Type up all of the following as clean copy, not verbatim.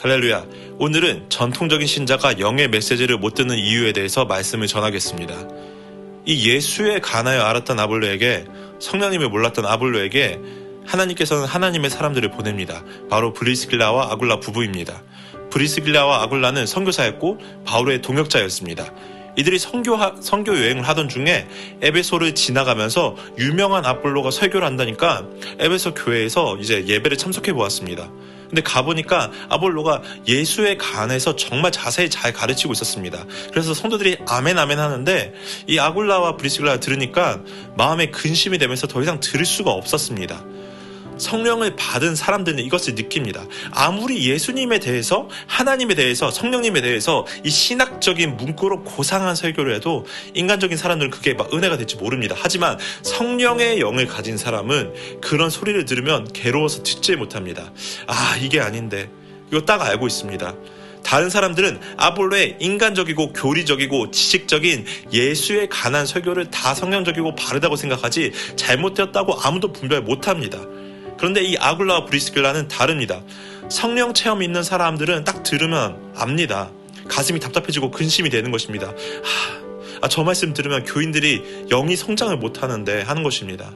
할렐루야. 오늘은 전통적인 신자가 영의 메시지를 못 듣는 이유에 대해서 말씀을 전하겠습니다. 이 예수에 관하여 알았던 아볼로에게, 성령님을 몰랐던 아볼로에게 하나님께서는 하나님의 사람들을 보냅니다. 바로 브리스길라와 아굴라 부부입니다. 브리스길라와 아굴라는 선교사였고 바울의 동역자였습니다. 이들이 선교 여행을 하던 중에 에베소를 지나가면서 유명한 아볼로가 설교를 한다니까 에베소 교회에서 이제 예배를 참석해 보았습니다. 근데 가보니까 아볼로가 예수에 관해서 정말 자세히 잘 가르치고 있었습니다. 그래서 성도들이 아멘 아멘 하는데 이 아굴라와 브리스길라를 들으니까 마음에 근심이 되면서 더 이상 들을 수가 없었습니다. 성령을 받은 사람들은 이것을 느낍니다. 아무리 예수님에 대해서, 하나님에 대해서, 성령님에 대해서 이 신학적인 문구로 고상한 설교를 해도 인간적인 사람들은 그게 막 은혜가 될지 모릅니다. 하지만 성령의 영을 가진 사람은 그런 소리를 들으면 괴로워서 듣지 못합니다. 아, 이게 아닌데. 이거 딱 알고 있습니다. 다른 사람들은 아볼로의 인간적이고 교리적이고 지식적인 예수에 관한 설교를 다 성령적이고 바르다고 생각하지 잘못되었다고 아무도 분별 못합니다. 그런데 이 아굴라와 브리스길라는 다릅니다. 성령 체험이 있는 사람들은 딱 들으면 압니다. 가슴이 답답해지고 근심이 되는 것입니다. 저 말씀 들으면 교인들이 영이 성장을 못하는데 하는 것입니다.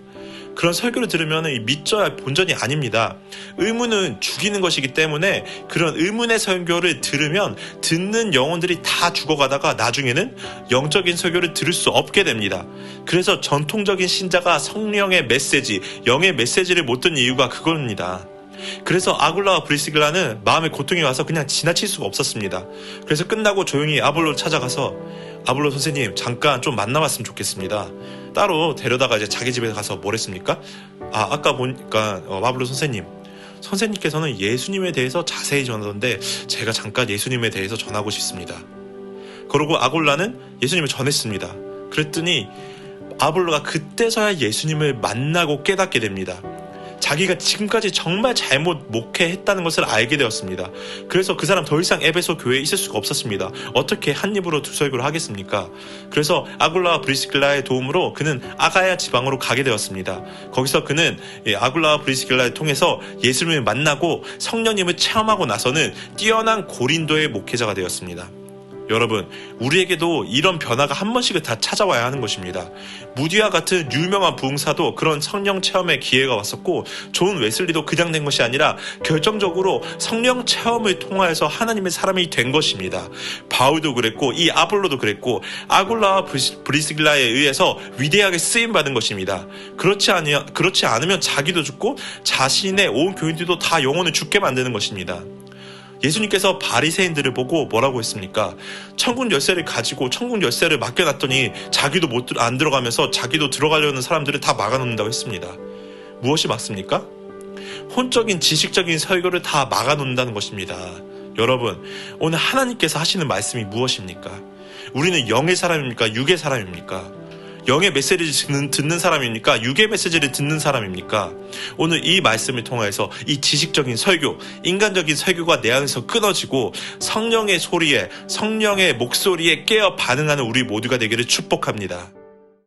그런 설교를 들으면 믿져야 할 본전이 아닙니다. 의문은 죽이는 것이기 때문에 그런 의문의 설교를 들으면 듣는 영혼들이 다 죽어가다가 나중에는 영적인 설교를 들을 수 없게 됩니다. 그래서 전통적인 신자가 성령의 메시지, 영의 메시지를 못 듣는 이유가 그겁니다. 그래서 아굴라와 브리스길라는 마음의 고통이 와서 그냥 지나칠 수가 없었습니다. 그래서 끝나고 조용히 아볼로를 찾아가서 아볼로 선생님 잠깐 좀 만나봤으면 좋겠습니다. 따로 데려다가 이제 자기 집에 가서 뭘 했습니까? 아까 보니까 아볼로 선생님께서는 예수님에 대해서 자세히 전하던데 제가 잠깐 예수님에 대해서 전하고 싶습니다. 그러고 아굴라는 예수님을 전했습니다. 그랬더니 아볼로가 그때서야 예수님을 만나고 깨닫게 됩니다. 자기가 지금까지 정말 잘못 목회했다는 것을 알게 되었습니다. 그래서 그 사람 더 이상 에베소 교회에 있을 수가 없었습니다. 어떻게 한 입으로 두 설교를 하겠습니까? 그래서 아굴라와 브리스길라의 도움으로 그는 아가야 지방으로 가게 되었습니다. 거기서 그는 아굴라와 브리스길라를 통해서 예수님을 만나고 성령님을 체험하고 나서는 뛰어난 고린도의 목회자가 되었습니다. 여러분, 우리에게도 이런 변화가 한 번씩은 다 찾아와야 하는 것입니다. 무디와 같은 유명한 부흥사도 그런 성령 체험의 기회가 왔었고 존 웨슬리도 그냥 된 것이 아니라 결정적으로 성령 체험을 통하여서 하나님의 사람이 된 것입니다. 바울도 그랬고 이 아볼로도 그랬고 아굴라와 브리스길라에 의해서 위대하게 쓰임받은 것입니다. 그렇지 않으면 자기도 죽고 자신의 온 교인들도 다 영혼을 죽게 만드는 것입니다. 예수님께서 바리새인들을 보고 뭐라고 했습니까? 천국 열쇠를 가지고 천국 열쇠를 맡겨놨더니 자기도 안 들어가면서 자기도 들어가려는 사람들을 다 막아놓는다고 했습니다. 무엇이 맞습니까? 혼적인 지식적인 설교를 다 막아놓는다는 것입니다. 여러분, 오늘 하나님께서 하시는 말씀이 무엇입니까? 우리는 영의 사람입니까? 육의 사람입니까? 영의 메시지를 듣는 사람입니까? 육의 메시지를 듣는 사람입니까? 오늘 이 말씀을 통해서 이 지식적인 설교, 인간적인 설교가 내 안에서 끊어지고 성령의 소리에, 성령의 목소리에 깨어 반응하는 우리 모두가 되기를 축복합니다.